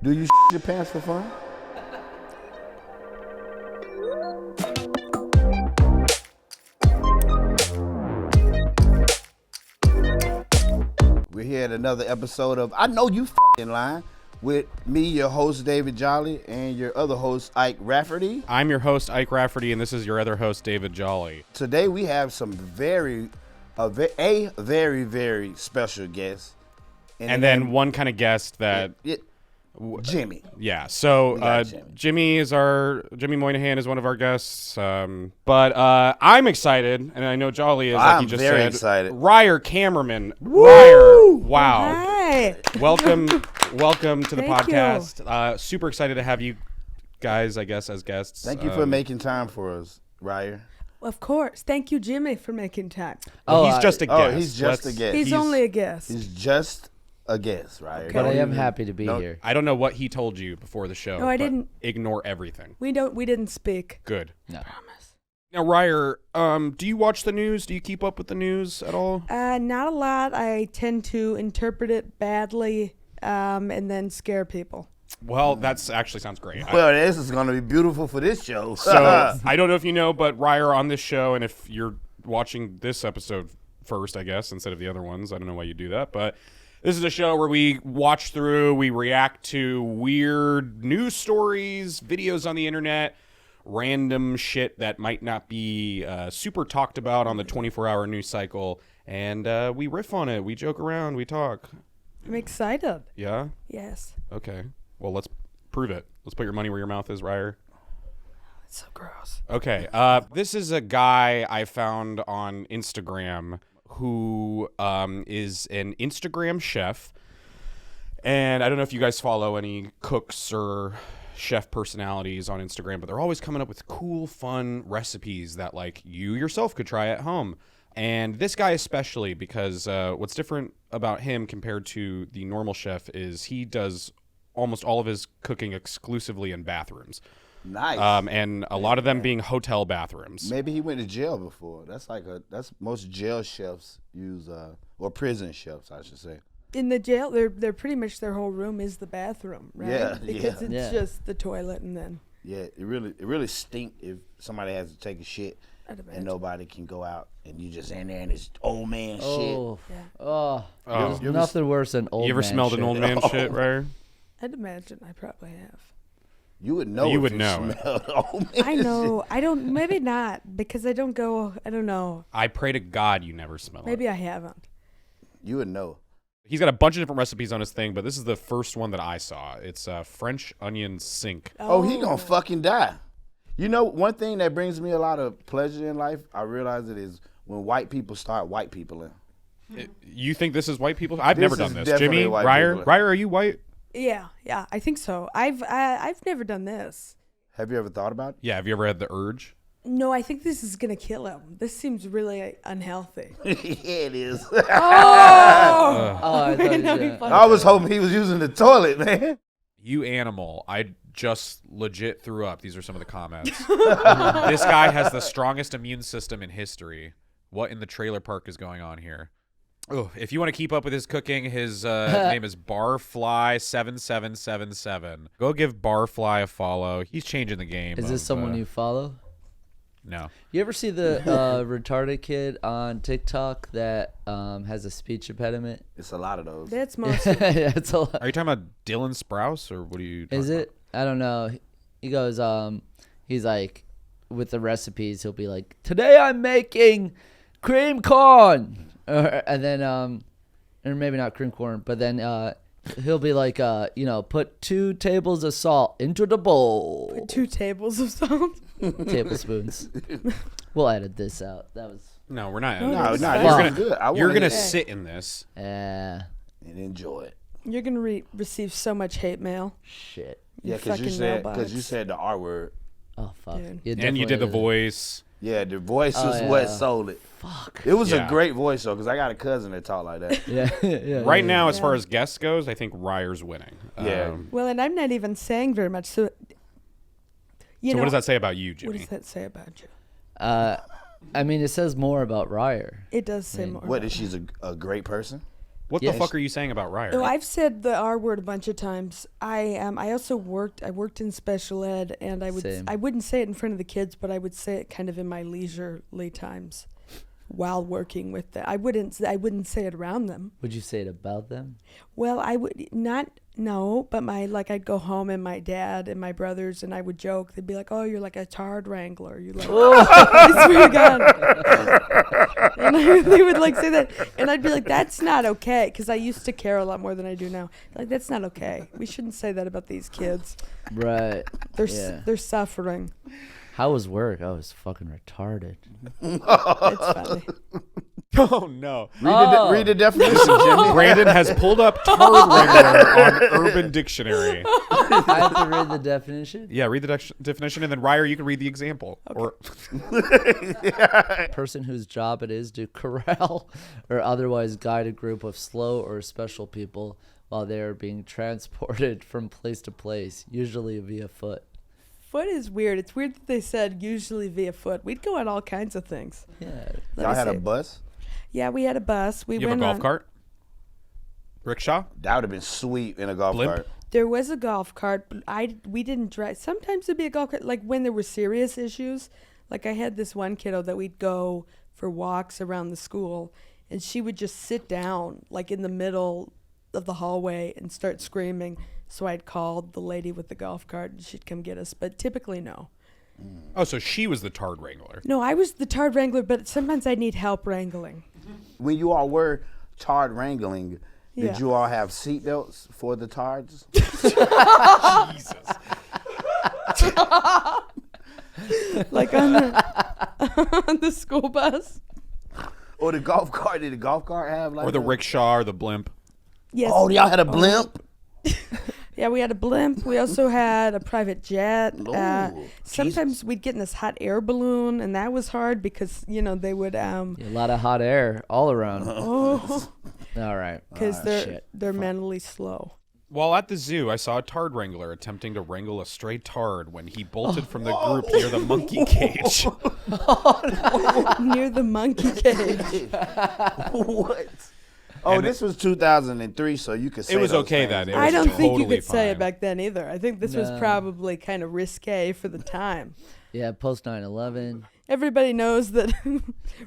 Do you your pants for fun? We're here at another episode of I Know You F***ing Lying with me, your host, David Jolly, and your other host, Ike Rafferty. I'm your host, Ike Rafferty, and this is your other host, David Jolly. Today we have some very special guest. And then one kind of guest that... Jimmy. Yeah, so Jimmy Moynihan is one of our guests. But I'm excited, and I know Jolly is, like he just said. I'm very excited. Reier Cammerman. Woo! Reier, wow. Hi. Welcome to the Thank podcast. Super excited to have you guys, I guess, as guests. Thank you for making time for us, Reier. Of course. Thank you, Jimmy, for making time. He's just a guest. Oh, he's just a guest. He's only a guest. He's just a guest, right? Okay. But I am happy to be here. I don't know what he told you before the show. No, I but didn't. Ignore everything. We didn't speak. Good. No. Promise. Now, Reier, do you watch the news? Do you keep up with the news at all? Not a lot. I tend to interpret it badly and then scare people. Well, that's actually sounds great. Well, this is going to be beautiful for this show. So I don't know if you know, but Reier on this show, and if you're watching this episode first, I guess, instead of the other ones, I don't know why you do that, but this is a show where we watch through, we react to weird news stories, videos on the internet, random shit that might not be super talked about on the 24-hour news cycle, and we riff on it, we joke around, we talk. I'm excited. Yeah? Yes. Okay. Well, let's prove it. Let's put your money where your mouth is, Reier. It's so gross. Okay. This is a guy I found on Instagram who is an Instagram chef. And I don't know if you guys follow any cooks or chef personalities on Instagram, but they're always coming up with cool, fun recipes that, like, you yourself could try at home. And this guy especially, because what's different about him compared to the normal chef is he does almost all of his cooking exclusively in bathrooms. Nice. And a lot of them being hotel bathrooms. Maybe he went to jail before. That's most jail chefs use, or prison chefs, I should say. In the jail, they're pretty much their whole room is the bathroom, right? Yeah, Because yeah. it's just the toilet and then. Yeah, it really stink if somebody has to take a shit I'd imagine. and nobody can go out and you just in there and it's old man Oh, Yeah. there's nothing worse than old man You ever smelled shit. an old man shit, Reier? I'd imagine I probably have. shit. You would know. You if would you know. smelled old man I know. shit. I don't. Maybe not because I don't go. I don't know. I pray to God you never smell Maybe it. I haven't. You would know. He's got a bunch of different recipes on his thing, but this is the first one that I saw. It's French onion sink. Oh, he gonna fucking die. You know, one thing that brings me a lot of pleasure in life, I realize it is when white people start white people in. You think this is white people? I've This never is done this. definitely Jimmy, white Reier, people. Reier, are you white? Yeah, I think so. I've never done this. Have you ever thought about it? Yeah. Have you ever had the urge? No, I think this is gonna kill him. This seems really unhealthy. Yeah, it is. Oh! Oh, I thought No, you he fucking- I was hoping he was using the toilet, man. You animal. I just legit threw up. These are some of the comments. This guy has the strongest immune system in history. What in the trailer park is going on here? Oh, if you want to keep up with his cooking, his name is Barfly7777. Go give Barfly a follow. He's changing the game. Is this someone you follow? No. You ever see the retarded kid on TikTok that has a speech impediment? It's a lot of those. That's most. Yeah, it's a lot. Are you talking about Dylan Sprouse or what are you talking Is about? it? I don't know. He goes, he's like, with the recipes, he'll be like, today I'm making cream corn. And then, or maybe not cream corn, but then he'll be like, put 2 tables of salt into the bowl. 2 tables of salt. Tablespoons. We'll edit this out. That was, No, we're not. No, This no, is this fun. is good. You're want going to to sit in this. and enjoy it. You're gonna receive so much hate mail. shit. Yeah, Your fucking mailbox. you said the R word. Oh, fuck. Dude. And you did the definitely- voice. Yeah, the voice Oh, was yeah. what sold it. Fuck. It was Yeah. a great voice though, because I got a cousin that talk like that. Yeah. Yeah. Right now, as Yeah. far as guests goes, I think Reier's winning. Yeah. Well, and I'm not even saying very much. So, So what does that say about you, What Jimmy? does that say about you? I mean, it says more about Reier. It does say mean, more. What about is she's a great person? What the fuck are you saying about Reier? Oh, I've said the R word a bunch of times. I also worked in special ed, and I wouldn't say it in front of the kids, but I would say it kind of in my leisurely times while working with them. I wouldn't say it around them. Would you say it about them? Well, I would not. No, but I'd go home and my dad and my brothers and I would joke. They'd be like, "Oh, you're like a tard wrangler." You're like, I swear to God. And they would like say that, and I'd be like, "That's not okay," because I used to care a lot more than I do now. Like, that's not okay. We shouldn't say that about these kids. Right. They're suffering. How was work? I was fucking retarded. It's funny. Oh no! Read the definition, Jimmy. Brandon has pulled up tard wrangler on Urban Dictionary. I have to read the definition. Yeah, read the definition, and then Reier, you can read the example. Okay. Or Person whose job it is to corral or otherwise guide a group of slow or special people while they are being transported from place to place, usually via foot. Foot is weird. It's weird that they said usually via foot. We'd go on all kinds of things. Yeah. Y'all had a bus? Yeah, we had a bus. you have a golf cart? Rickshaw? That would have been sweet in a golf Blimp? cart. There was a golf cart, but we didn't drive. Sometimes it'd be a golf cart, like when there were serious issues. Like I had this one kiddo that we'd go for walks around the school, and she would just sit down, like in the middle of the hallway, and start screaming. So I'd called the lady with the golf cart, and she'd come get us. But typically, no. Oh, so she was the tard wrangler. No, I was the tard wrangler, but sometimes I need help wrangling. When you all were tard wrangling, Yeah. did you all have seatbelts for the tards? Jesus. Like on the school bus. Or the golf cart? Did the golf cart have like Or the rickshaw or the blimp. Yes. Oh, y'all had a blimp? Yeah, we had a blimp. We also had a private jet. Ooh, Sometimes we'd get in this hot air balloon, and that was hard because, they would... A lot of hot air all around. Oh, All right. because Shit. they're mentally slow. While at the zoo, I saw a tard wrangler attempting to wrangle a stray tard when he bolted from the group near the monkey cage. Near the monkey cage. What? Oh, And this was 2003, so you could say It was those okay things. then. It I was don't think you totally could say fine. it back then either. I think this was No. probably kind of risque for the time. Yeah, post 9/11. Everybody knows that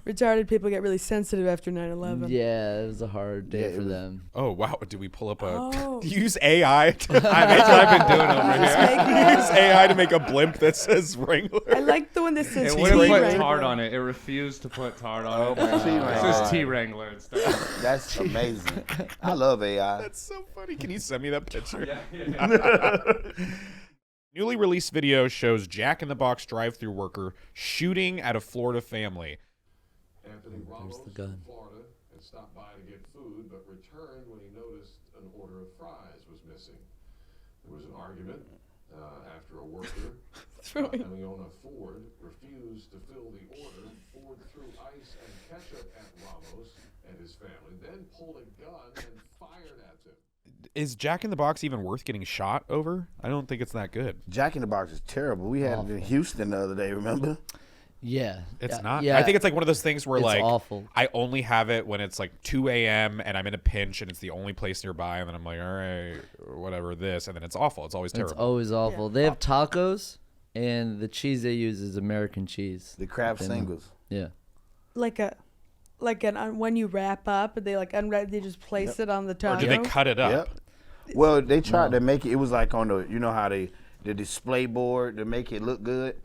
retarded people get really sensitive after 9/11. Yeah, it was a hard day Yeah, it for was- them. Oh, wow. Did we pull up a... Oh. Use AI? That's what I've been doing over here. Use AI to make a blimp that says Wrangler. I like the one that says It T wouldn't put Wrangler. tard on it. It refused to put tard on it. T It Wrangler. says T Wrangler instead. That's amazing. I love AI. That's so funny. Can you send me that picture? Yeah. Newly released video shows Jack in the Box drive-thru worker shooting at a Florida family. Anthony Ramos the gun. from Florida had stopped by to get food, but returned when he noticed an order of fries was missing. There was an argument after a worker, coming on a Ford, refused to fill the order. Ford threw ice and ketchup at Ramos and his family, then pulled a gun and fired at him. Is Jack in the Box even worth getting shot over? I don't think it's that good. Jack in the Box is terrible. We had it in Houston the other day, remember? Yeah. It's not. Yeah. I think it's like one of those things where It's like awful. I only have it when it's like 2 a.m. and I'm in a pinch and it's the only place nearby, and then I'm like, all right, whatever this, and then it's awful. It's always It's terrible. always awful. Yeah. They have tacos, and the cheese they use is American cheese. The crab Then- singles. Yeah. When you wrap up and they like unwrap, they just place it on the Or taco. do they cut it up? Yep. Well, they tried to make it was like on the, you know how the display board to make it look good?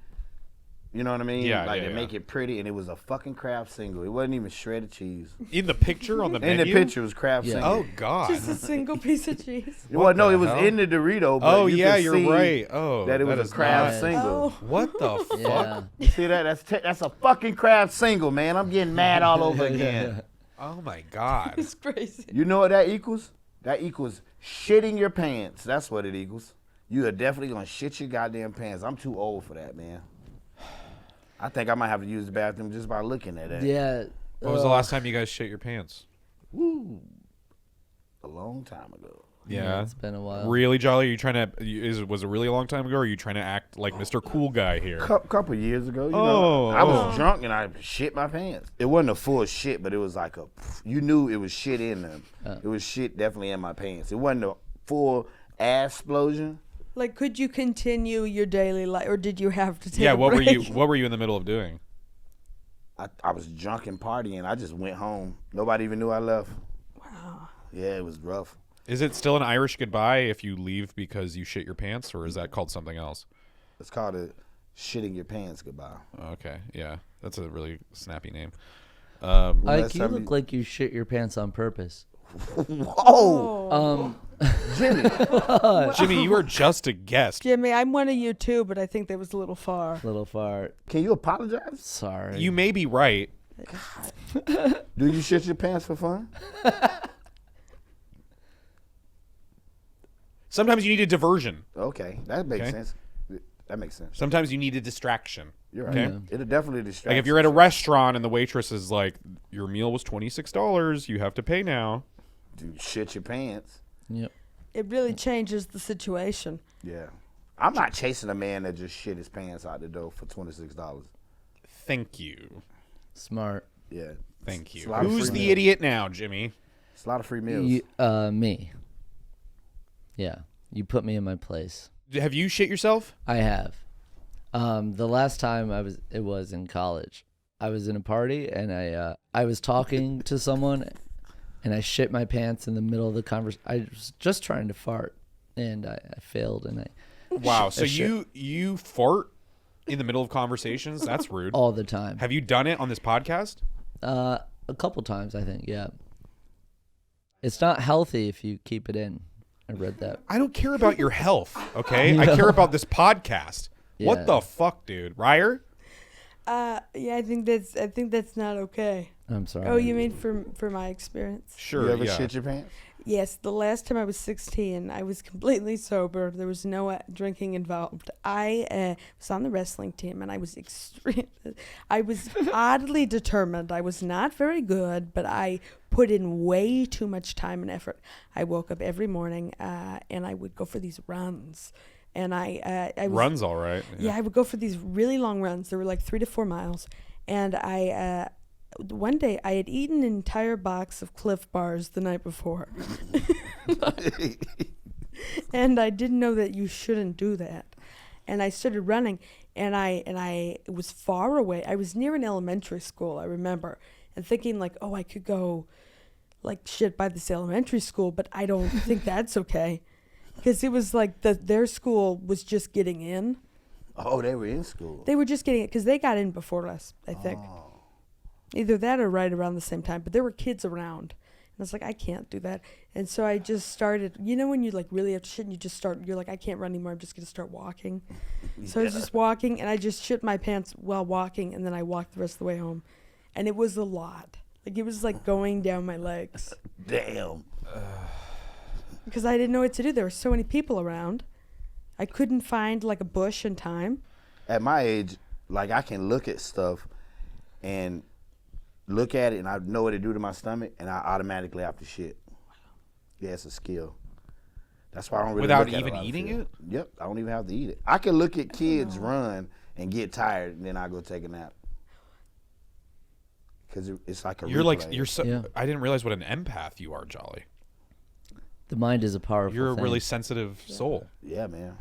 You know what I mean? Yeah, Like yeah, to yeah. make it pretty, and it was a fucking crab single. It wasn't even shredded cheese. In the picture on the In menu? the picture was crab Yeah. single. Oh God. Just a single piece of cheese. Well, no, the it was hell? in the Dorito. But Oh you yeah, could you're see right. Oh, that it was is a crab nice. single. Oh, What the fuck? Yeah. You see that? That's a fucking crab single, man. I'm getting mad all over again. Oh my God. it's crazy. You know what that equals? That equals shitting your pants. That's what it equals. You are definitely gonna shit your goddamn pants. I'm too old for that, man. I think I might have to use the bathroom just by looking at it. Yeah. When was the last time you guys shit your pants? Woo. A long time ago. Yeah. It's been a while. Really, Jolly? Are you trying to? Was it really a long time ago? Or are you trying to act like Mr. Cool Guy here? Couple years ago, you know, I was drunk and I shit my pants. It wasn't a full shit, but it was like you knew it was shit in them. It was shit definitely in my pants. It wasn't a full ass explosion. Like, could you continue your daily life, or did you have to take Yeah. a What break? What were you in the middle of doing? I was drunk and partying. I just went home. Nobody even knew I left. Wow. Yeah, it was rough. Is it still an Irish goodbye if you leave because you shit your pants, or is that called something else? It's called a shitting your pants goodbye. Okay, yeah, that's a really snappy name. Ike, you look like you shit your pants on purpose. Whoa! Jimmy. Jimmy, you were just a guest. Jimmy, I'm one of you too, but I think that was a little far. Little fart. Can you apologize? Sorry. You may be right. Do you shit your pants for fun? Sometimes you need a diversion. Okay, that makes Okay. sense. That makes sense. Sometimes you need a distraction. You're right. Okay. It'll definitely distract. Like if you're at a restaurant and the waitress is like, "Your meal was $26. You have to pay now." Dude, shit your pants. Yep. It really changes the situation. Yeah. I'm not chasing a man that just shit his pants out the door for $26. Thank you. Smart. Yeah. Thank It's you. a lot of Who's free the meals. idiot now, Jimmy? It's a lot of free meals. Me. Yeah. You put me in my place. Have you shit yourself? I have. The last time it was in college. I was in a party and I was talking to someone and I shit my pants in the middle of the conversation. I was just trying to fart and I failed and Wow. So I shit you fart in the middle of conversations? That's rude. all the time. Have you done it on this podcast? A couple times, I think. Yeah. It's not healthy if you keep it in. I read that. I don't care about your health, okay? I care about this podcast. Yeah. What the fuck, dude? Reier? Yeah, I think that's not okay. I'm sorry. Oh, you mean for my experience? Sure. You ever yeah. shit your pants? Yes, the last time I was 16, I was completely sober. There was no drinking involved. I was on the wrestling team, and I was I was oddly determined. I was not very good, but I put in way too much time and effort. I woke up every morning, and I would go for these runs. And I was, Runs all right. yeah, I would go for these really long runs. They were like 3 to 4 miles. And one day I had eaten an entire box of Cliff Bars the night before. And I didn't know that you shouldn't do that. And I started running, and I was far away. I was near an elementary school, I remember, and thinking like, oh, I could go like shit by this elementary school, but I don't think that's okay. Because it was like their school was just getting in. Oh, they were in school. They were just getting it because they got in before us, I think. Oh. Either that or right around the same time. But there were kids around. And I was like, I can't do that. And so I just started, you know when you like really have to shit and you just start, you're like, I can't run anymore. I'm just going to start walking. So I was just walking and I just shit my pants while walking. And then I walked the rest of the way home. And it was a lot. Like it was like going down my legs. Damn. Because I didn't know what to do. There were so many people around. I couldn't find like a bush in time. At my age, like I can look at stuff and look at it and I know what it do to my stomach and I automatically have to shit. Yeah, it's a skill. That's why I don't really Without look at even a lot of eating food. it? Yep, I don't even have to eat it. I can look at kids run and get tired and then I go take a nap. Because it's like a You're like replay. you're so. Yeah. I didn't realize what an empath you are, Jolly. The mind is a powerful You're a thing. really sensitive soul. Yeah, man.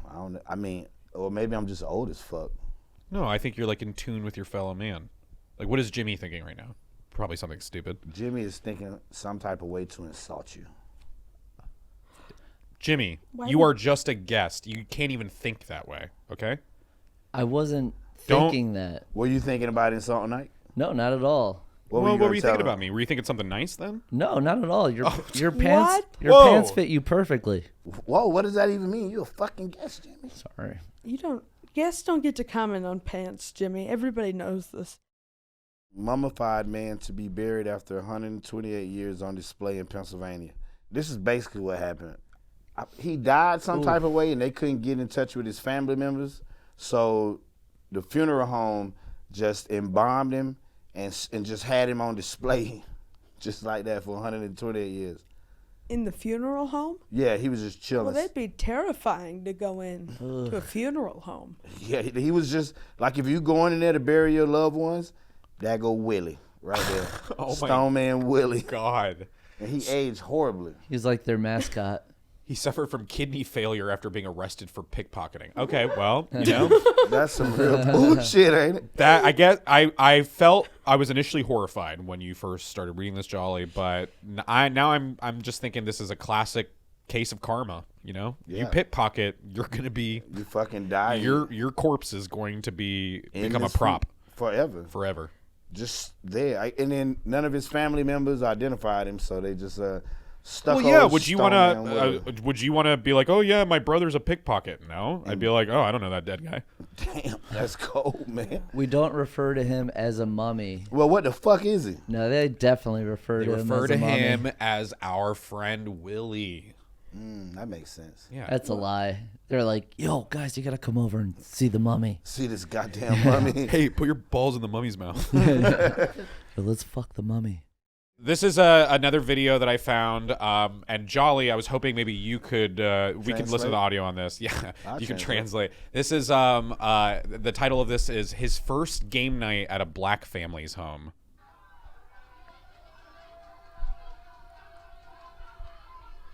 I mean, or maybe I'm just old as fuck. No, I think you're like in tune with your fellow man. Like, what is Jimmy thinking right now? Probably something stupid. Jimmy is thinking some type of way to insult you. Jimmy, Why you would- are just a guest. You can't even think that way. Okay. I wasn't Don't- thinking that. Were you thinking about insulting Ike? No, not at all. What Well, what were you tell thinking him? about me? Were you thinking something nice then? No, not at all. Your your What? pants your Whoa. pants fit you perfectly. Whoa, what does that even mean? You a fucking guest, Jimmy. Sorry. Guests don't get to comment on pants, Jimmy. Everybody knows this. Mummified man to be buried after 128 years on display in Pennsylvania. This is basically what happened. He died some type of way and they couldn't get in touch with his family members. So the funeral home just embalmed him and just had him on display just like that for 128 years. In the funeral home? Yeah, he was just chilling. Well, that'd be terrifying to go in to a funeral home. Yeah, he was just like, if you going in there to bury your loved ones, that go Willie right there. Oh Stone Man Willie. God. And he aged horribly. He's like their mascot. He suffered from kidney failure after being arrested for pickpocketing. Okay, well, you know. That's some real bullshit, ain't it? That I guess I felt I was initially horrified when you first started reading this, Jolly, but I'm just thinking this is a classic case of karma. You know, Yeah. you pickpocket, you're gonna be You fucking die. your corpse is going to become a this prop forever. forever. Just there. And then none of his family members identified him, so they just stuck. Well, yeah. old Would you Stone want Man to? Willie. Would you want to be like, oh yeah, my brother's a pickpocket? No, I'd be like, oh, I don't know that dead guy. Damn, that's cold, man. We don't refer to him as a mummy. Well, what the fuck is he? No, they definitely refer They to him refer as to a mummy. him as our friend Willie. That makes sense. Yeah. That's a lie. They're like, yo, guys, you gotta come over and see the mummy. See this goddamn mummy. Hey, put your balls in the mummy's mouth. Yo, let's fuck the mummy. This is another video that I found, and Jolly, I was hoping maybe you could, we could listen to Translate? the audio on this. Yeah, I'll you can translate. translate. This is, the title of this is His First Game Night at a Black Family's Home.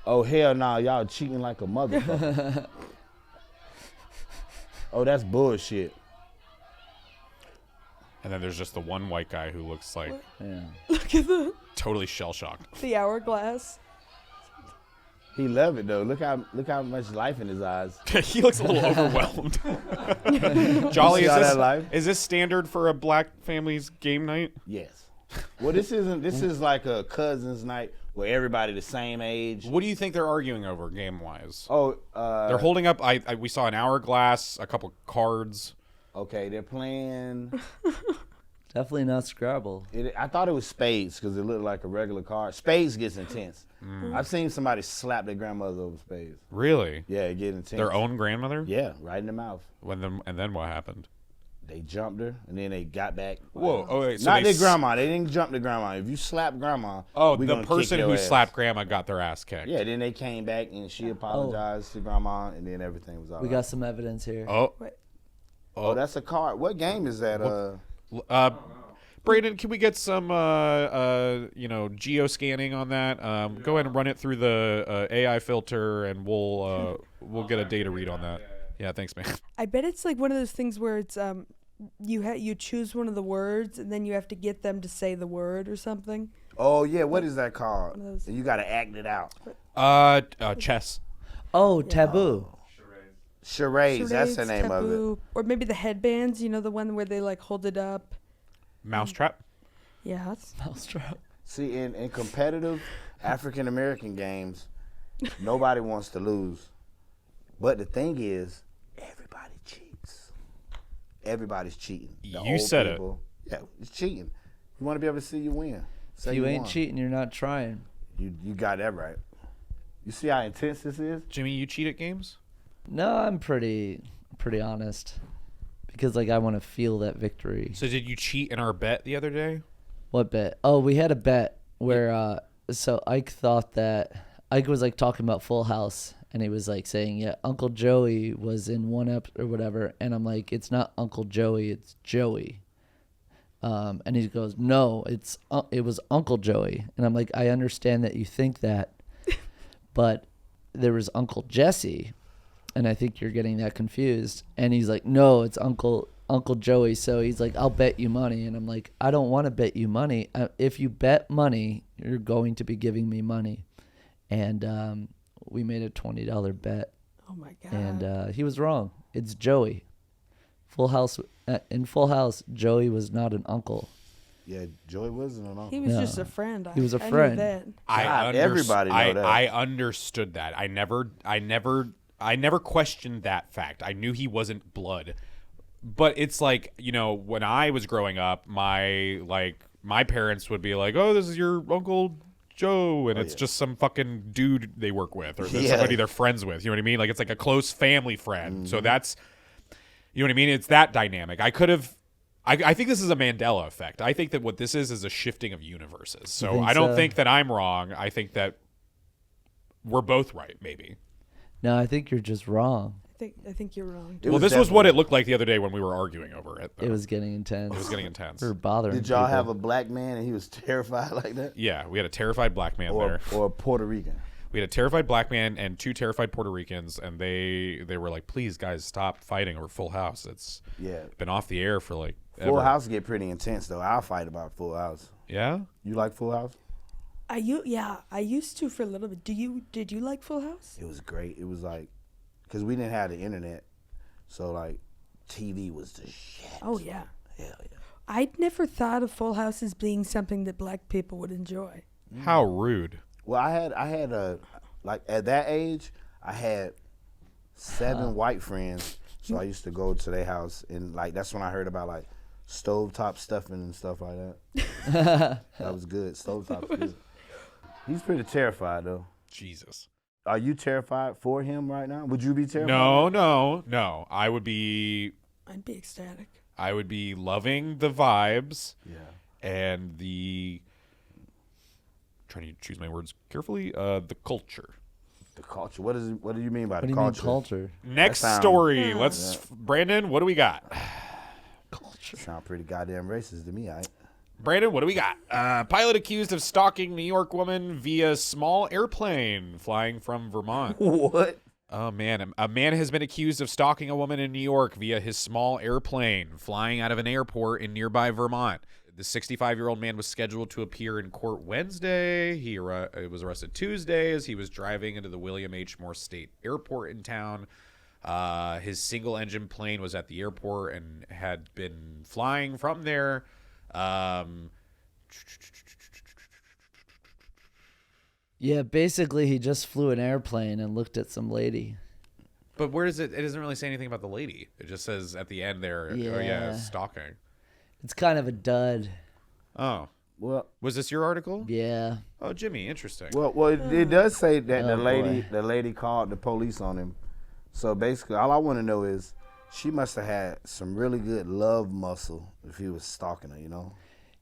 Oh, hell no, y'all cheating like a motherfucker. Oh, that's bullshit. And then there's just the one white guy who looks like Yeah. Look at totally shell-shocked. the hourglass. He love it though. Look how much life in his eyes. He looks a little overwhelmed. Jolly, You see all that life? is this standard for a black family's game night? Yes. Well, this isn't. This is like a cousins night where everybody the same age. What do you think they're arguing over game-wise? Oh, They're holding up, we saw an hourglass, a couple cards. okay. They're playing. Definitely not Scrabble. I thought it was spades because it looked like a regular card. Spades gets intense. I've seen somebody slap their grandmother over spades. Really? Yeah, it get intense. Their own grandmother? Yeah, right in the mouth. And then what happened? They jumped her and then they got back. Whoa! Oh wait, so Not they their grandma. They didn't jump the grandma. If you slap grandma, Oh, we the gonna person kick your who ass. slapped grandma got their ass kicked. Yeah, then they came back and she apologized to grandma, and then everything was all We right. got some evidence here. Oh, Oh, that's a card. What game is that? Brayden, can we get some geo scanning on that? Go ahead and run it through the AI filter, and we'll get a data read on that. Yeah, thanks, man. I bet it's like one of those things where it's you choose one of the words and then you have to get them to say the word or something. Oh yeah, what is that called? One of those- And you got to act it out. Chess. Oh, taboo. Charades. That's the Charades, name of it. taboo, or maybe the headbands. You know, the one where they like hold it up. Mousetrap. Yeah, that's Mousetrap. See, in competitive African American games, nobody wants to lose. But the thing is, everybody cheats. Everybody's cheating. The You old said it. people, yeah, it's cheating. You want to be able to see you win. Say If you ain't won. cheating, you're not trying. You got that right. You see how intense this is? Jimmy, you cheat at games? No, I'm pretty honest. Because like I want to feel that victory. So did you cheat in our bet the other day? What bet? Oh, we had a bet where so Ike thought that Ike was like talking about Full House, and he was like saying, yeah, Uncle Joey was in one or whatever, and I'm like, it's not Uncle Joey, it's Joey. And he goes, no, it was Uncle Joey, and I'm like, I understand that you think that, but there was Uncle Jesse, and I think you're getting that confused. And he's like, no, it's Uncle Joey. So he's like, I'll bet you money. And I'm like, I don't want to bet you money. If you bet money, you're going to be giving me money. And we made a $20 bet. oh my god. And he was wrong. It's Joey. Full House. In Full House, Joey was not an uncle. Yeah, Joey wasn't an uncle. he was No. just a friend. He was a I knew friend. that. God, everybody know that. I understood that. I never questioned that fact. I knew he wasn't blood. But it's like, when I was growing up, my parents would be like, "Oh, this is your Uncle Joe," and it's just some fucking dude they work with, or somebody they're friends with. You know what I mean? Like, it's like a close family friend. So that's, you know what I mean? It's that dynamic. I think this is a Mandela effect. I think that what this is a shifting of universes. So think I don't so? think that I'm wrong. I think that we're both right, maybe. No, I think you're just wrong. I think you're wrong. It Well, was this was what definitely- it looked like the other day when we were arguing over it. It was getting intense. It was getting intense. We were bothering Did y'all people. have a black man and he was terrified like that? Yeah, we had a terrified black man there. Or a Puerto Rican? We had a terrified black man and 2 terrified Puerto Ricans, and they were like, "Please, guys, stop fighting over Full House. It's been off the air for like Full ever." House get pretty intense though. I'll fight about Full House. Yeah. You like Full House? I used to for a little bit. Did you like Full House? It was great. It was like, because we didn't have the internet, so like, TV was the shit. Oh yeah. Hell yeah. I'd never thought of Full House as being something that black people would enjoy. How rude. Well, I had a, like at that age, I had 7 white friends, so I used to go to their house, and like that's when I heard about like stovetop stuffing and stuff like that. That was good. Stovetop's good. He's pretty terrified though. Jesus. Are you terrified for him right now? Would you be terrified? No. I would be ecstatic. I would be loving the vibes Yeah. and the trying to choose my words carefully, the culture. The culture. What do you mean by What the do you culture? mean culture? Next sound- story. Let's Brandon, what do we got? Sound pretty goddamn racist to me, I. Brandon, what do we got? Pilot accused of stalking New York woman via small airplane flying from Vermont. What? Oh, man. A man has been accused of stalking a woman in New York via his small airplane flying out of an airport in nearby Vermont. The 65-year-old man was scheduled to appear in court Wednesday. He was arrested Tuesday as he was driving into the William H. Morse State Airport in town. His single-engine plane was at the airport and had been flying from there. Yeah, basically he just flew an airplane and looked at some lady. But where does it? It doesn't really say anything about the lady. It just says at the end there. Oh yeah, Yeah. stalking. It's kind of a dud. Oh, Well, was this your article? Yeah. Oh, Jimmy, interesting. well, it does say that Oh, the boy. lady called the police on him. So basically, all I want to know is she must have had some really good love muscle if he was stalking her. You know,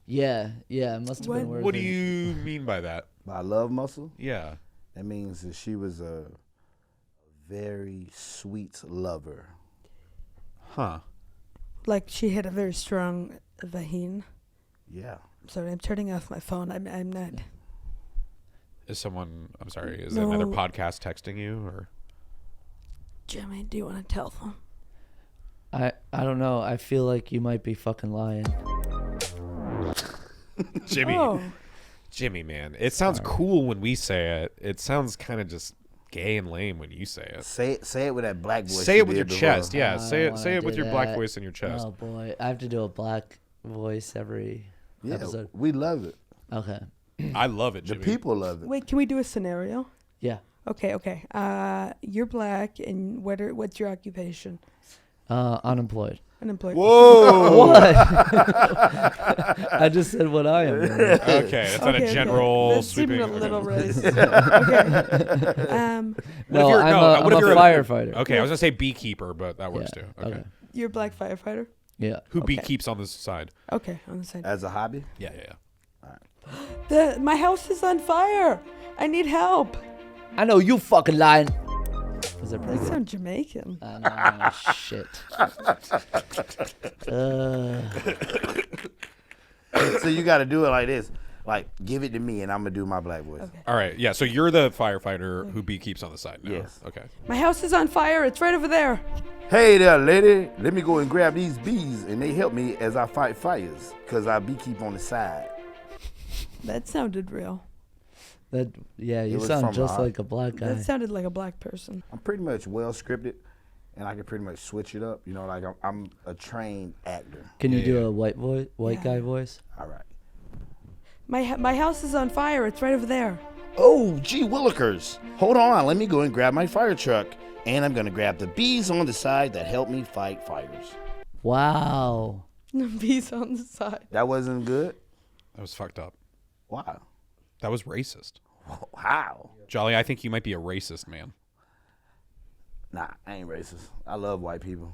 Yeah, it must have been worth What do it. you mean by that? by love muscle, Yeah. that means that she was a very sweet lover. Huh. Like she had a very strong vagine. Yeah. Sorry, I'm turning off my phone. I'm not. Is someone? I'm sorry. Is No. another podcast texting you or? Jimmy, do you want to tell them? I don't know. I feel like you might be fucking lying. Jimmy. Oh, Jimmy, man, it sounds cool when we say it. It sounds kind of just gay and lame when you say it. Say it with that black voice. Say you it with your did before. chest. Yeah, I say don't it. Say wanna it with do your black that. voice in your chest. Oh boy, I have to do a black voice every Yeah, episode. we love it. Okay. I love it, The Jimmy. people love it. wait. Can we do a scenario? Yeah. Okay. You're black, and what's your occupation? Unemployed. Unemployed. Whoa! What? I just said what I am. Okay, that's not a general That seemed sweeping. a little okay. racist. Okay. What if No, you're- I'm no, a what if you're a- firefighter. Okay, I was gonna say beekeeper, but that works Yeah, too. Okay. You're a black firefighter. Yeah. Who Okay. beekeeps on this side? Okay, on the side. As a hobby? Yeah. My house is on fire. I need help. I know you fucking lying. Was it You pretty good? sound Jamaican. I know, shit. So you got to do it like this. Like, give it to me, and I'm going to do my black voice. Okay. All right. Yeah. So you're the firefighter who beekeeps on the side now. Yes. Okay. My house is on fire. It's right over there. Hey there, lady. Let me go and grab these bees, and they help me as I fight fires, because I beekeep on the side. That sounded real. You was sound from just the like a black guy. That sounded like a black person. I'm pretty much well scripted, and I can pretty much switch it up. You know, like I'm a trained actor. Can you Yeah, do yeah. a white Yeah. guy voice? All right. My house is on fire. It's right over there. Oh, gee willikers. Hold on. Let me go and grab my fire truck, and I'm going to grab the bees on the side that help me fight fires. Wow. Bees on the side. That wasn't good? That was fucked up. Wow. That was racist. Wow. Jolly, I think you might be a racist, man. Nah, I ain't racist. I love white people.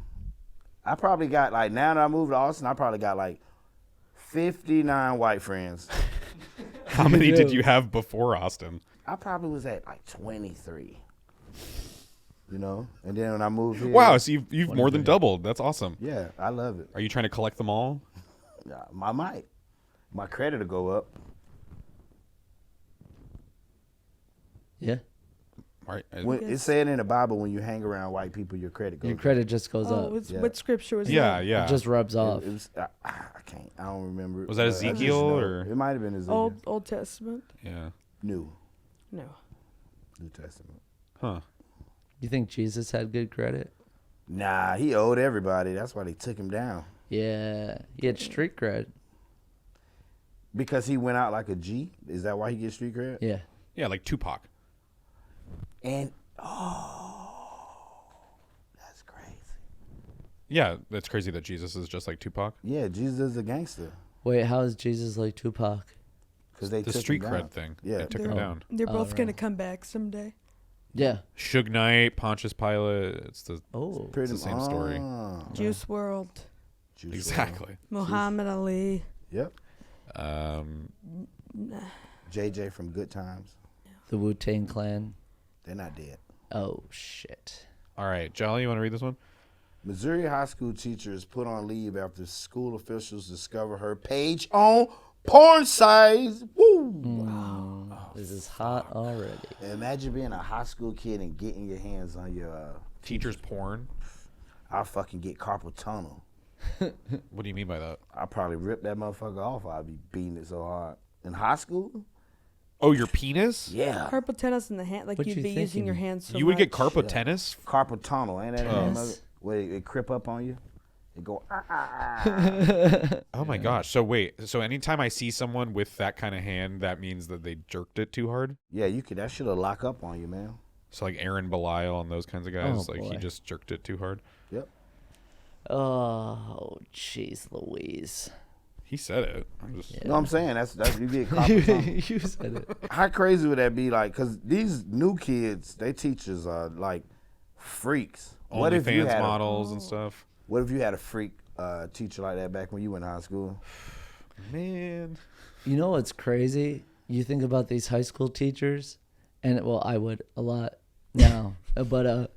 I probably got, like, now that I moved to Austin, I probably got, like, 59 white friends. How many did you have before Austin? I probably was at like 23. You know, and then when I moved here, Wow, so you've more than doubled. That's awesome. yeah, I love it. Are you trying to collect them all? I might. My credit will go up. Yeah. All right. It said in the Bible, when you hang around white people, your credit goes Your up. credit just goes up. Yeah. What scripture was Yeah, that? yeah. It just rubs off. It was, I can't. I don't remember. Was that but I just Ezekiel, know. or- It might have been Ezekiel. Old Testament? Yeah. New No. Testament. Huh. You think Jesus had good credit? Nah, he owed everybody. That's why they took him down. Yeah. He had street cred. Because he went out like a G. Is that why he gets street cred? Yeah. Yeah, like Tupac. And that's crazy. Yeah, that's crazy that Jesus is just like Tupac. Yeah, Jesus is a gangster. Wait, how is Jesus like Tupac? Because they The took street him down. cred thing. Yeah. They took him down. They're both going to right. come back someday. Yeah. Suge Knight, Pontius Pilate. It's the Oh. Pretty It's the same story. Juice World, Juice exactly. Muhammad Ali. WRLD. Yep. JJ from Good Times. The Wu-Tang Clan. They're not dead. Oh, shit. All right, Jolly, you want to read this one? Missouri high school teacher is put on leave after school officials discover her page on porn sites. Woo! This is hot already. Imagine being a high school kid and getting your hands on your. Teacher's porn. I'll fucking get carpal tunnel. What do you mean by that? I'll probably rip that motherfucker off. I'll be beating it so hard. In high school? Oh, your penis? Yeah. Carpal tennis in the hand, like What you'd you be using thinking? your hands so You would get much. carpal tennis? Carpal tunnel, ain't that the name of Yes. it? Where it creep up on you? It go, Oh my gosh. So wait, so anytime I see someone with that kind of hand, that means that they jerked it too hard? Yeah, you could. That shit'll lock up on you, man. So like Aaron Belial and those kinds of guys, Oh, like he boy. just jerked it too hard? Yep. Oh, jeez Louise. He said it. I'm just You know what I'm saying? That's you get carpal tunnel. You said it. How crazy would that be? Like, cause these new kids, they teachers are like freaks. What if you OnlyFans had models and stuff. What if you had a freak teacher like that back when you went to high school? Man. You know what's crazy? You think about these high school teachers, and well, I would a lot now, but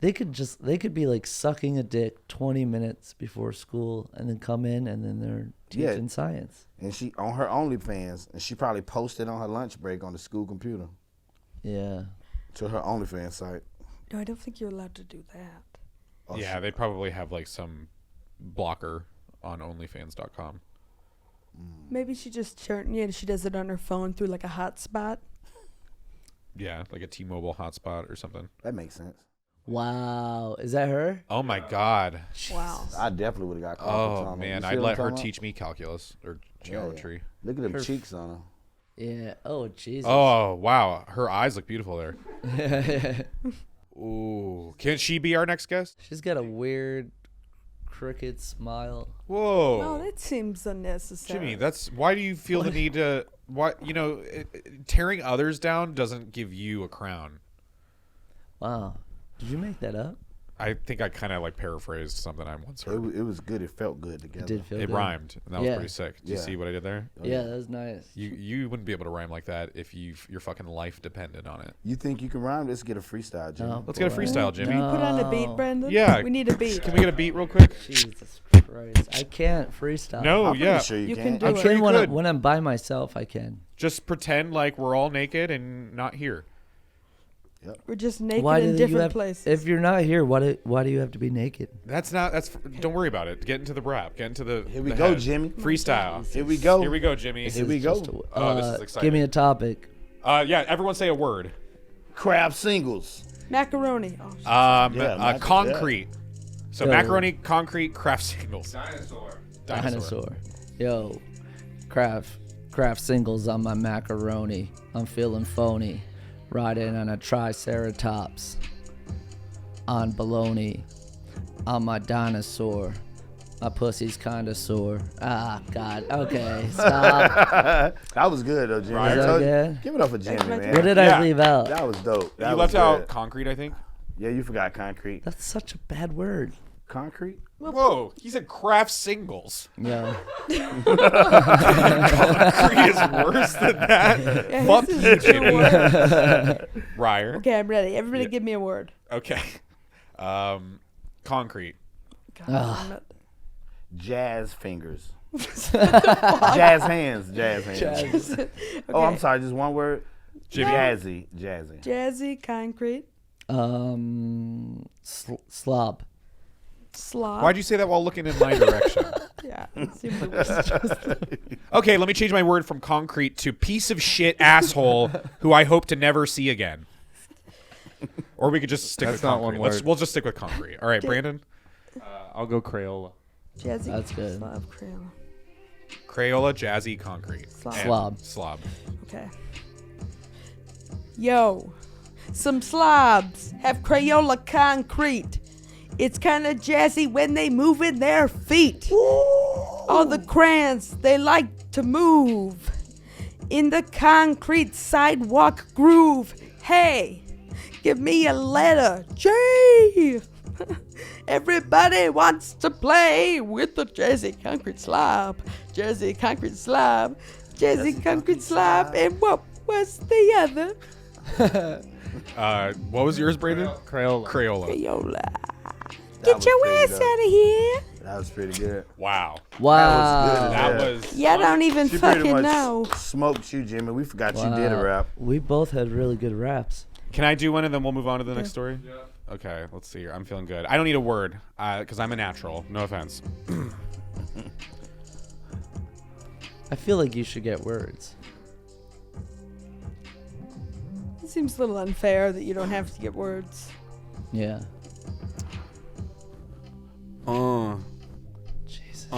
they could be like sucking a dick 20 minutes before school, and then come in, and then they're Yeah. teaching science. And she on her OnlyFans, and she probably posted on her lunch break on the school computer Yeah. to her OnlyFans site. No, I don't think you're allowed to do that. Oh, Yeah, they probably have like some blocker on OnlyFans.com. Maybe she just turned. Yeah, she does it on her phone through like a hotspot. Yeah, like a T-Mobile hotspot or something. That makes sense. Wow. Is that her? Oh my God. Wow. I definitely would have got carpal Oh tunnel. man, You see I'd what let I'm her talking about? teach me calculus or Yeah. geometry. Look at them Her- cheeks on her. Yeah. Oh, Jesus. Oh wow, her eyes look beautiful there. Ooh, can she be our next guest? She's got a weird, crooked smile. Whoa, Oh, that seems unnecessary. Jimmy, that's why do you feel the need to? What tearing others down doesn't give you a crown. Wow. Did you make that up? I think I kind of like paraphrased something I once It, heard. it was good. It felt good together. It did feel It good. rhymed, and that was Yeah. pretty sick. Did you Yeah. see what I did there? Yeah, that was nice. You wouldn't be able to rhyme like that if your fucking life depended on it. You think you can rhyme? Let's get a freestyle, Jimmy. No. Let's get a freestyle, Jimmy. Can you put on a beat, No. Brendan? Yeah. We need a beat. Can we get a beat real quick? Jesus Christ. I can't freestyle. No, I'm pretty yeah. sure you, You can. can do I'm it. sure you when, could. when I'm by myself, I can. Just pretend like we're all naked and not here. We're just naked Why in do different you have, places. If you're not here, why do you have to be naked? That's don't worry about it. Get into the rap. Get into the Here we the go, head. Jimmy. Freestyle. Here we go. Here we go, Jimmy. Here we go. Just a- Oh, this is Give exciting. me a topic. Yeah, everyone say a word. Crab singles. Macaroni. Oh, shit. Yeah, Concrete. So Yo. macaroni, concrete, craft singles. Dinosaur. Yo, craft singles on my macaroni. I'm feeling phony. Riding on a triceratops. On baloney. On my dinosaur. My pussy's kinda sore. Ah, God. Okay, stop. That was good, though, Jimmy. Right. I Is that told you- good? Give it up for Jimmy, my man. What did Yeah. I leave out? That was dope. That You was left out good. concrete, I think. Yeah, you forgot concrete. That's such a bad word. Concrete? Whoa, he said craft singles. Yeah. Concrete is worse than that. Yeah, Fuck this you, is two Jimmy. words. Reier. Okay, I'm ready. Everybody give me a word. Okay. Concrete. God damn it. Jazz fingers. Jazz hands. Jazz hands. Oh, I'm Okay. sorry. Just one word. Jimmy. Jazzy. Jazzy, concrete, Slob. slob. Why'd you say that while looking in my direction? Yeah, it seemed like it was Okay, let me change my word from concrete to piece of shit asshole who I hope to never see again. Or we could just stick That's with not concrete. one word. We'll just stick with concrete. All right, Brandon. I'll go Crayola. jazzy. That's good. Slob, Crayola. Crayola, jazzy, concrete. Slob. And Slob. Slob. Okay. Yo, some slobs have Crayola concrete. It's kind of jazzy when they move in their feet. All the crayons, they like to move in the concrete sidewalk groove. Hey, give me a letter J. Everybody wants to play with the jazzy concrete slob. Jazzy concrete slob. Jazzy concrete slob. And what was the other? What was yours, Brandon? Crayola. Crayola. Crayola. That Get was your pretty ass good. out of here. That was pretty good. Wow. Wow. That Yeah. was. Yeah, I don't even She pretty fucking much know. smoked you, Jimmy. We forgot you did a Wow. rap. We both had really good raps. Can I do one and then we'll move on to the next story? Yeah. Okay, let's see here. I'm feeling good. I don't need a word because I'm a natural. No offense. I feel like you should get words. It seems a little unfair that you don't have to get words. Yeah. Jesus.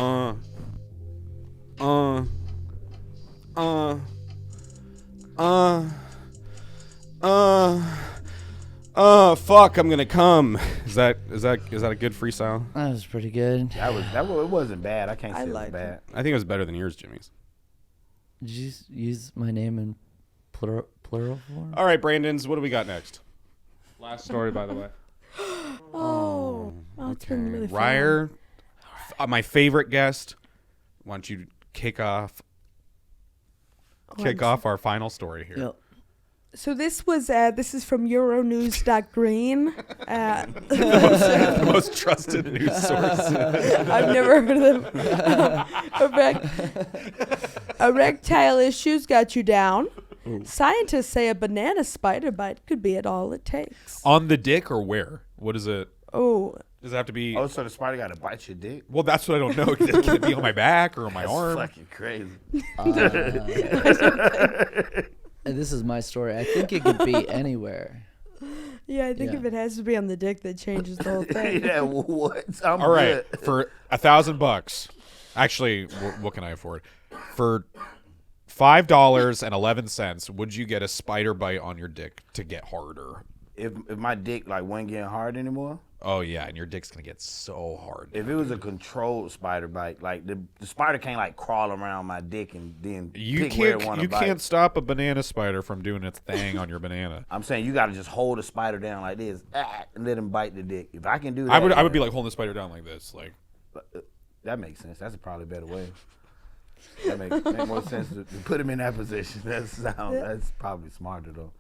Fuck, I'm gonna come. Is that a good freestyle? That was pretty good. It wasn't bad. I can't say it was liked bad. I think it was better than yours, Jimmy's. Did you use my name in plural form? All right, Brandon's. What do we got next? Last story, by the way. Oh, it's been really fun. Reier, my favorite guest. Why don't you kick off our final story here? Yep. So this is from Euronews.green. The most trusted news source. I've never heard of them. Erectile issues got you down. Ooh. Scientists say a banana spider bite could be it all it takes. On the dick or where? What is it? Oh, Does it have to be? Oh, so the spider got to bite your dick? Well, that's what I don't know. Can it be on my back or on my That's arm? fucking crazy. And this is my story. I think it could be anywhere. yeah, I think Yeah. if it has to be on the dick, that changes the whole thing. Yeah, what? I'm All right, good. for $1,000. Actually, what can I afford? For $5.11, would you get a spider bite on your dick to get harder? If my dick like wasn't getting hard anymore, Oh yeah, and your dick's gonna get so hard. if it was a controlled spider bite, like the spider can't like crawl around my dick and then You pick where it can't. want You to bite. can't stop a banana spider from doing its thing on your banana. I'm saying you got to just hold the spider down like this and let him bite the dick. If I can do that, I would yeah, be like holding the spider down like this, like. that makes sense. That's probably a better way. That makes more sense to put him in that position. That's probably smarter though.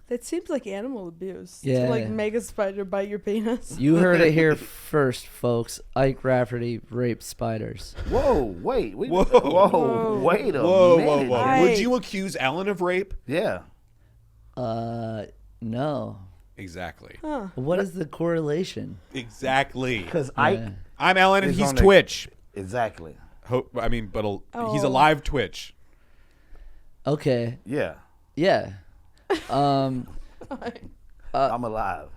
That seems like animal abuse. Yeah. To like make a spider bite your penis. You heard it here first, folks. Ike Rafferty raped spiders. Whoa, wait, Whoa. Whoa. wait a Whoa, minute. whoa, whoa! I- Would you accuse Ellen of rape? Yeah, No. Exactly. Huh. What is the correlation? Exactly. because Ike Yeah. I'm Ellen, and He's he's on the- Twitch. exactly. He's a live Twitch. Okay. Yeah, Yeah. I'm alive.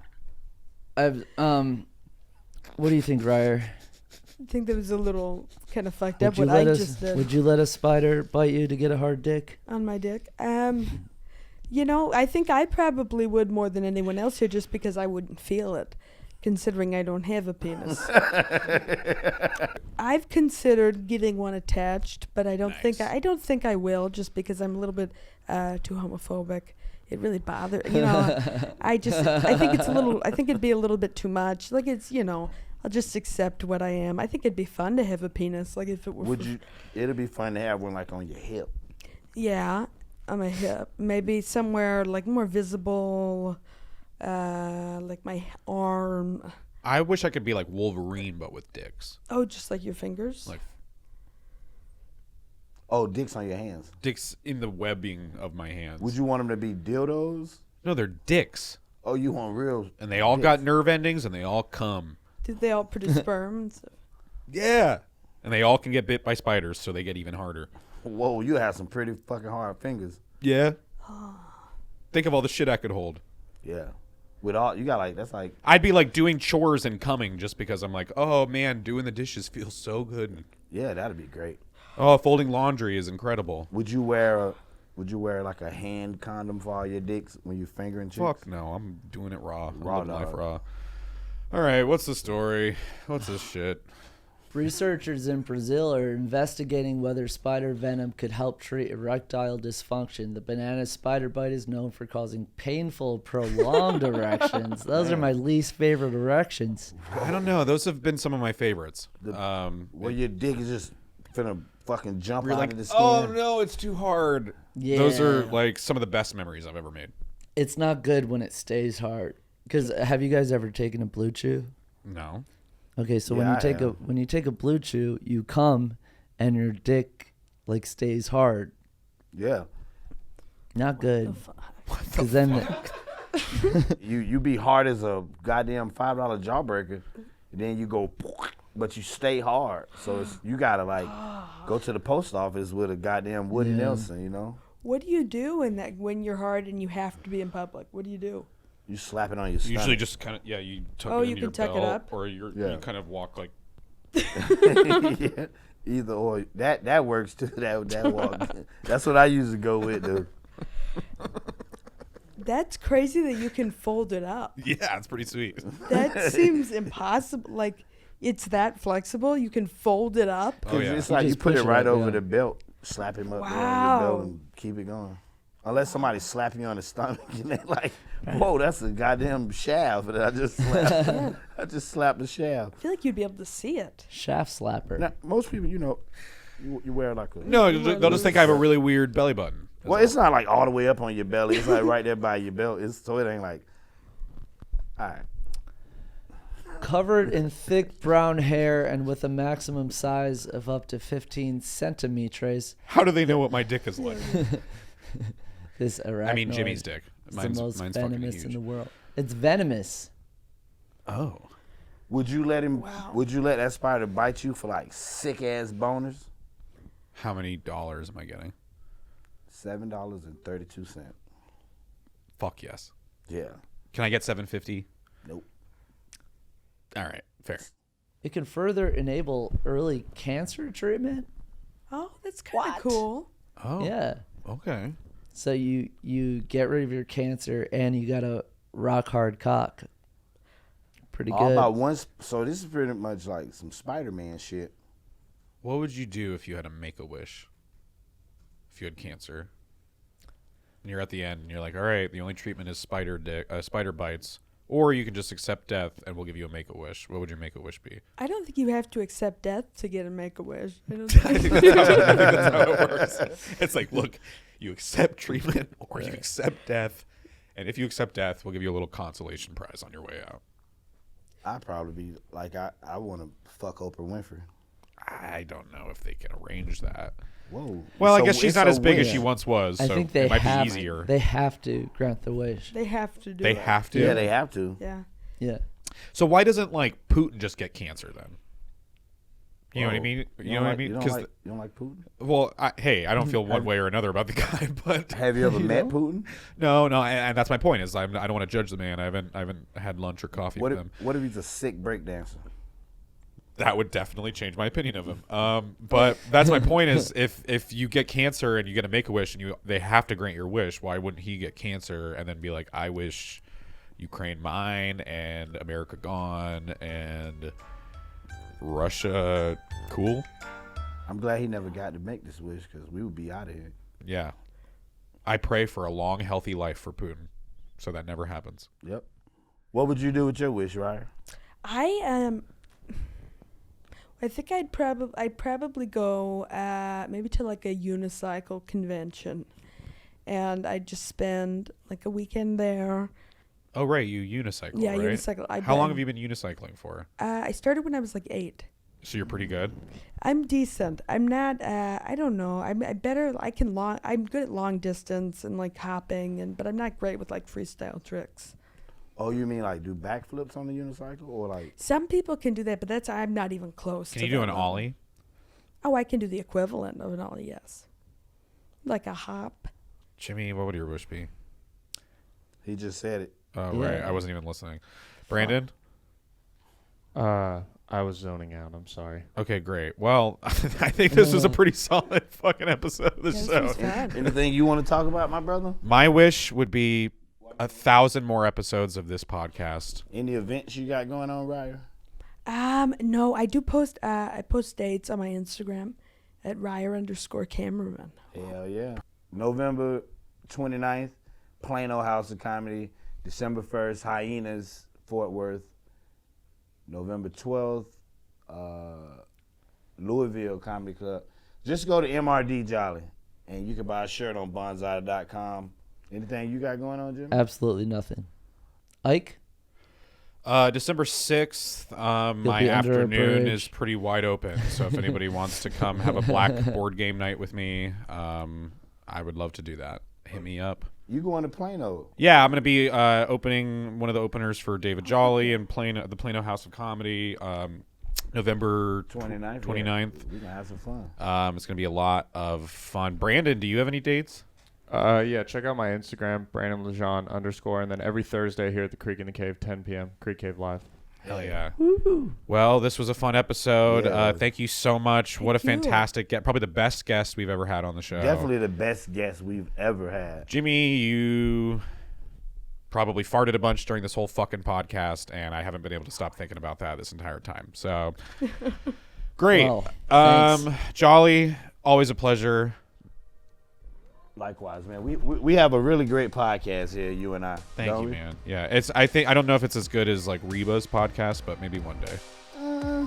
I've what do you think, Reier? I think that was a little kind of fucked Would up you what I let us just did would you let a spider bite you to get a hard dick? on my dick. You know, I think I probably would more than anyone else here just because I wouldn't feel it, considering I don't have a penis. I've considered getting one attached, but I don't think I will just because I'm a little bit too homophobic. It really bothers, I think it'd be a little bit too much. Like it's, I'll just accept what I am. I think it'd be fun to have a penis, like if it were. Would you? It'd be fun to have one like on your hip. Yeah, on my hip, maybe somewhere like more visible, like my arm. I wish I could be like Wolverine, but with dicks. Oh, just like your fingers. Like Oh, dicks on your hands. dicks in the webbing of my hands. Would you want them to be dildos? No, they're dicks. Oh, you want real? And they all dicks. got nerve endings and they all come. Did they all produce sperm and stuff? Yeah. And they all can get bit by spiders, so they get even harder. Whoa, you have some pretty fucking hard fingers. Yeah. Think of all the shit I could hold. Yeah. With all you got, like that's like I'd be like doing chores and coming just because I'm like, oh man, doing the dishes feels so good. yeah, that'd be great. Oh, folding laundry is incredible. Would you wear like a hand condom for all your dicks when you fingering chicks? Fuck no, I'm doing it raw. I'm Raw living life dog. raw. All right, what's the story? What's this shit? Researchers in Brazil are investigating whether spider venom could help treat erectile dysfunction. The banana spider bite is known for causing painful, prolonged erections. Those are my least favorite erections. I don't know. Those have been some of my favorites. Where your dick is just finna fucking jump You're out like, of the skin. oh no, it's too hard. Yeah. Those are like some of the best memories I've ever made. It's not good when it stays hard. Because have you guys ever taken a Blue Chew? No. Okay, so Yeah, when you take a Blue Chew, you come and your dick like stays hard. Yeah. Not good. Because then You be hard as a goddamn $5 jawbreaker, and then you go, but you stay hard. So you gotta like go to the post office with a goddamn Woody Nelson, you know? What do you do when you're hard and you have to be in public? What do you do? You slap it on your stomach. Usually just kind of, you tuck Oh, it you into your can tuck it belt, up? or you Yeah. kind of walk like. Yeah. Either or. That works too. That walk. That's what I usually go with, dude. That's crazy that you can fold it up. Yeah, it's pretty sweet. That seems impossible. Like, it's that flexible. You can fold it up. Oh 'Cause yeah. it's like you just put push it it right up, over yeah. the belt, slap him up there on your Wow. belt and keep it going. Unless somebody slap you on the stomach and they're like, whoa, that's a goddamn shaft that I just slapped. I just slapped the shaft. I feel like you'd be able to see it. shaft slapper. Now, most people, you wear like a... No, they'll just think I have a really weird belly button. Well, it's not like all the way up on your belly. It's like right there by your belt. So it ain't like... All right. Covered in thick brown hair and with a maximum size of up to 15 centimeters, How do they know what my dick is like? this arachnoid I mean, Jimmy's dick. is Mine's the most fucking venomous huge. in the world. It's venomous. Oh. Would you let that spider bite you for like sick-ass boners? How many dollars am I getting? $7.32. Fuck yes. Yeah. Can I get $7.50? Nope. All right, fair. It can further enable early cancer treatment. Oh, that's kind of cool. Oh. Yeah. Okay. So you get rid of your cancer and you got a rock hard cock. Pretty All good. about once. So this is pretty much like some Spider-Man shit. What would you do if you had a Make-A-Wish? If you had cancer, and you're at the end, and you're like, all right, the only treatment is spider bites, or you can just accept death, and we'll give you a Make-A-Wish. What would your Make-A-Wish be? I don't think you have to accept death to get a Make-A-Wish. I don't I think. think that's how it works. It's like, look, you accept treatment, or you accept death, and if you accept death, we'll give you a little consolation prize on your way out. I'd probably be like, I want to fuck Oprah Winfrey. I don't know if they can arrange that. Whoa. Well, I So guess she's it's not a as big as win. she once was, I so think they it might have be easier. They have to grant the wish. They have to do They it. have to. Yeah, they have to. Yeah. Yeah. So why doesn't like Putin just get cancer then? You know what I Whoa. mean? You know don't what I like- mean? You don't, 'Cause like, you don't like Putin? well, I don't feel one way or another about the guy, but Have you ever met Putin? no, and that's my point is I don't want to judge the man. I haven't had lunch or coffee What with if, him. what if he's a sick breakdancer? That would definitely change my opinion of him. But that's my point is if you get cancer and you get a Make-A-Wish and they have to grant your wish, why wouldn't he get cancer and then be like, I wish Ukraine mine and America gone and Russia cool? I'm glad he never got to make this wish because we would be out of here. Yeah. I pray for a long, healthy life for Putin so that never happens. Yep. What would you do with your wish, Reier? I I think I'd probably go maybe to like a unicycle convention, and I'd just spend like a weekend there. Oh, right. You unicycle, Yeah, right? unicycle. How long have you been unicycling for? I started when I was like 8. So you're pretty good? I'm decent. I'm not. I don't know. I'm better. I'm good at long distance and like hopping, but I'm not great with like freestyle tricks. Oh, you mean like do backflips on the unicycle or like? Some people can do that, but I'm not even close. Can to you do that an level. ollie? Oh, I can do the equivalent of an ollie. Yes, like a hop. Jimmy, what would your wish be? He just said it. Oh, Yeah. right. I wasn't even listening. Brandon? I was zoning out. I'm sorry. Okay, great. Well, I think this was a pretty solid fucking episode of the This show. was fun. Anything you want to talk about, my brother? My wish would be 1,000 more episodes of this podcast. Any events you got going on, Reier? No, I do post. I post dates on my Instagram at Reier_Cammerman. Hell yeah. November 29th, Plano House of Comedy. December 1st, Hyenas, Fort Worth. November 12th, Louisville Comedy Club. Just go to MRD Jolly, and you can buy a shirt on bonsai.com. Anything you got going on, Jim? Absolutely nothing. Ike? December 6th, my be under a afternoon bridge. is pretty wide open. So if anybody wants to come have a black board game night with me, I would love to do that. Hit me up. You going to Plano? Yeah, I'm going to be opening one of the openers for David Jolly and the Plano House of Comedy, November 29th. 29th. Yeah. We're going to have some fun. It's going to be a lot of fun. Brandon, do you have any dates? Yeah, check out my Instagram, Brandon_Legendre, and then every Thursday here at the Creek in the Cave, 10 p.m. Creek Cave Live. Hell yeah. Well, this was a fun episode. Yeah. Thank you so much. What a Thank you. fantastic guest. Probably the best guest we've ever had on the show. Definitely the best guest we've ever had. Jimmy, you probably farted a bunch during this whole fucking podcast, and I haven't been able to stop thinking about that this entire time. So, great. Well, thanks. Jolly, always a pleasure. Likewise, man. We have a really great podcast here, you and I. Thank don't you, we? man. Yeah, I don't know if it's as good as like Reba's podcast, but maybe one day. We're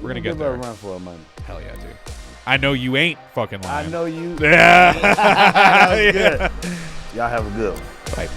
gonna give get her there. a run for our money. Hell yeah, dude. I know you ain't fucking lying. I know you. Yeah. That was Yeah. good. Y'all have a good one. Bye.